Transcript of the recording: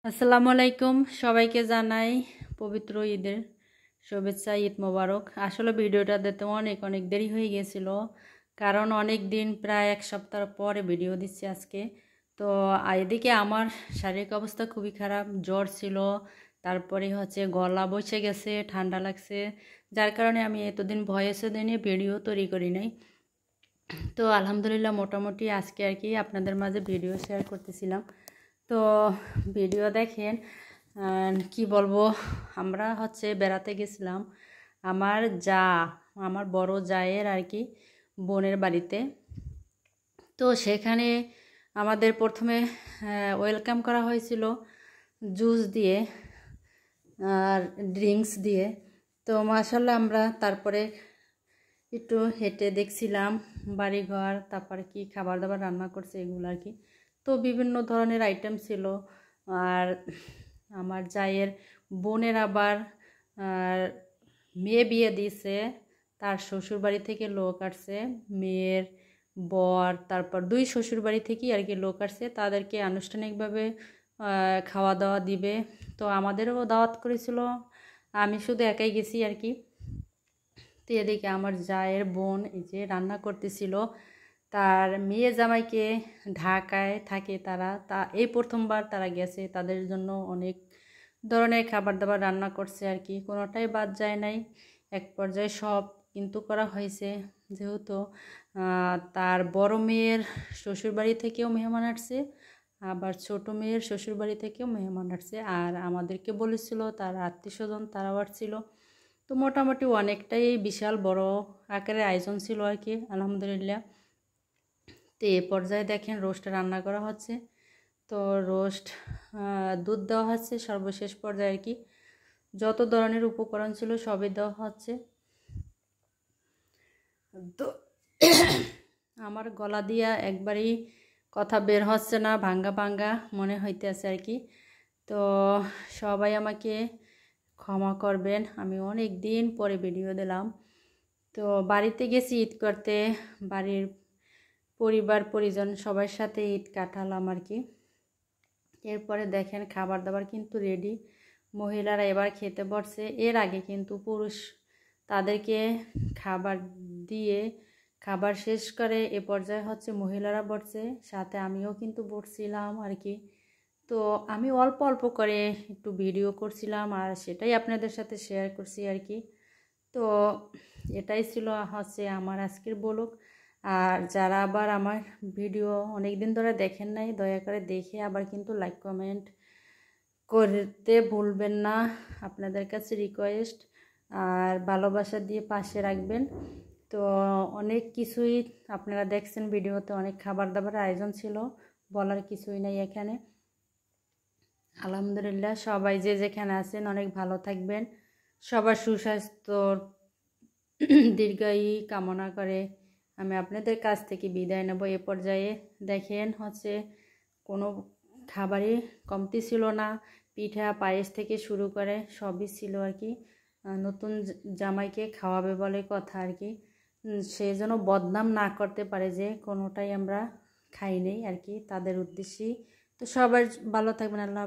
আসসালামু আলাইকুম সবাইকে জানাই পবিত্র ঈদের শুভেচ্ছা। ঈদ মোবারক। আসলে ভিডিওটা দিতে অনেক দেরি হয়ে গিয়েছিল, কারণ অনেক দিন প্রায় এক সপ্তাহ পরে ভিডিও দিচ্ছি আজকে। তো এদিকে আমার শারীরিক অবস্থা খুবই খারাপ, জ্বর ছিল, তারপরে গলা বসে গেছে, ঠান্ডা লাগছে, যার কারণে আমি এতদিন ভয়েসে দিনে ভিডিও তৈরি করি নাই। তো আলহামদুলিল্লাহ মোটামুটি আজকে আর কি আপনাদের মাঝে ভিডিও শেয়ার করতেছিলাম। তো ভিডিও দেখেন, কি বলবো, আমরা বেড়াতে গেছিলাম আমার বড় জায়ের আর কি বোনের বাড়িতে। তো সেখানে আমাদের প্রথমে ওয়েলকাম করা হয়েছিল জুস দিয়ে আর ড্রিঙ্কস দিয়ে। তো মাশাআল্লাহ আমরা তারপরে একটু হেঁটে দেখছিলাম বাড়িঘর, তারপরে কি খাবার দাবার রান্না করছে এগুলো আর কি। তো বিভিন্ন ধরনের আইটেম ছিল। আর আমার জায়ের বোনের আবার মেয়ে বিয়ে দিয়েছে, তার শ্বশুরবাড়ি থেকে লোক আসছে, মেয়ের বর, তারপর দুই শ্বশুরবাড়ি থেকেই আর কি লোক আসছে, তাদেরকে আনুষ্ঠানিকভাবে খাওয়া দাওয়া দিবে। তো আমাদেরও দাওয়াত করেছিল, আমি শুধু একাই গেছি আর কি। তো এদিকে আমার জায়ের বোন এই যে রান্না করতেছিল, তার মেয়ে জামাইকে ঢাকায় থাকে তারা, এই প্রথমবার তারা গেছে, তাদের জন্য অনেক ধরনের খাবার দাবার রান্না করছে আর কি, কোনোটাই বাদ যায় নাই। এক পর্যায়ে সব কিন্তু করা হয়েছে, যেহেতু তার বড় মেয়ের শ্বশুরবাড়ি থেকেও মেহমান আসছে, আবার ছোট মেয়ের শ্বশুরবাড়ি থেকেও মেহমান আসছে, আর আমাদেরকে বলেছিল তার আত্মীয় স্বজন তারাও আসছিল। তো মোটামুটি অনেকটাই বিশাল বড় আকারের আয়োজন ছিল আর কি, আলহামদুলিল্লাহ। তো এ পর্যায়ে দেখেন রোস্ট রান্না করা হচ্ছে। তো রোস্ট দুধ দেওয়া হচ্ছে সর্বশেষ পর্যায়ে আর কি, যত ধরনের উপকরণ ছিল সবই দেওয়া হচ্ছে। তো আমার গলা দিয়া একবারই কথা বের হচ্ছে না, ভাঙ্গা ভাঙ্গা মনে হইতেছে আর কি। তো সবাই আমাকে ক্ষমা করবেন, আমি অনেক দিন পরে ভিডিও দিলাম। তো বাড়িতে গেছি ঈদ করতে, বাড়ির পরিবার পরিজন সবার সাথে ঈদ কাটালাম আর কি। এরপরে দেখেন খাবার দাবার কিন্তু রেডি, মহিলারা এবার খেতে বসছে। এর আগে কিন্তু পুরুষ তাদেরকে খাবার দিয়ে খাবার শেষ করে এ পর্যায়ে মহিলারা বসছে, সাথে আমিও কিন্তু বসছিলাম আর কি। তো আমি অল্প অল্প করে একটু ভিডিও করছিলাম আর সেটাই আপনাদের সাথে শেয়ার করছি আর কি। তো এটাই ছিল আমার আজকের ব্লগ। আর যারা আবার আমার ভিডিও অনেক দিন ধরে দেখেন নাই, দয়া করে দেখে আবার কিন্তু লাইক কমেন্ট করতে ভুলবেন না, আপনাদের কাছে রিকোয়েস্ট। আর ভালোবাসা দিয়ে পাশে রাখবেন। তো অনেক কিছুই আপনারা দেখছেন ভিডিওতে, অনেক খাবার দাবারের আয়োজন ছিল, বলার কিছুই নাই এখানে। আলহামদুলিল্লাহ সবাই যে যেখানে আছেন অনেক ভালো থাকবেন, সবার সুস্বাস্থ্যর দীর্ঘায়ু কামনা করে আমি আপনাদের কাছ থেকে বিদায় নেব। এ পর্যায়ে দেখেন কোনো খাবারই কমতি ছিল না, পিঠা পায়েস থেকে শুরু করে সবই ছিল আর কি। নতুন জামাইকে খাওয়াবে বলে কথা আর কি, সে যেন বদনাম না করতে পারে যে কোনোটাই আমরা খাই নেই আর কি, তাদের উদ্দেশ্যেই। তো সবাই ভালো থাকবেন। আল্লাহ।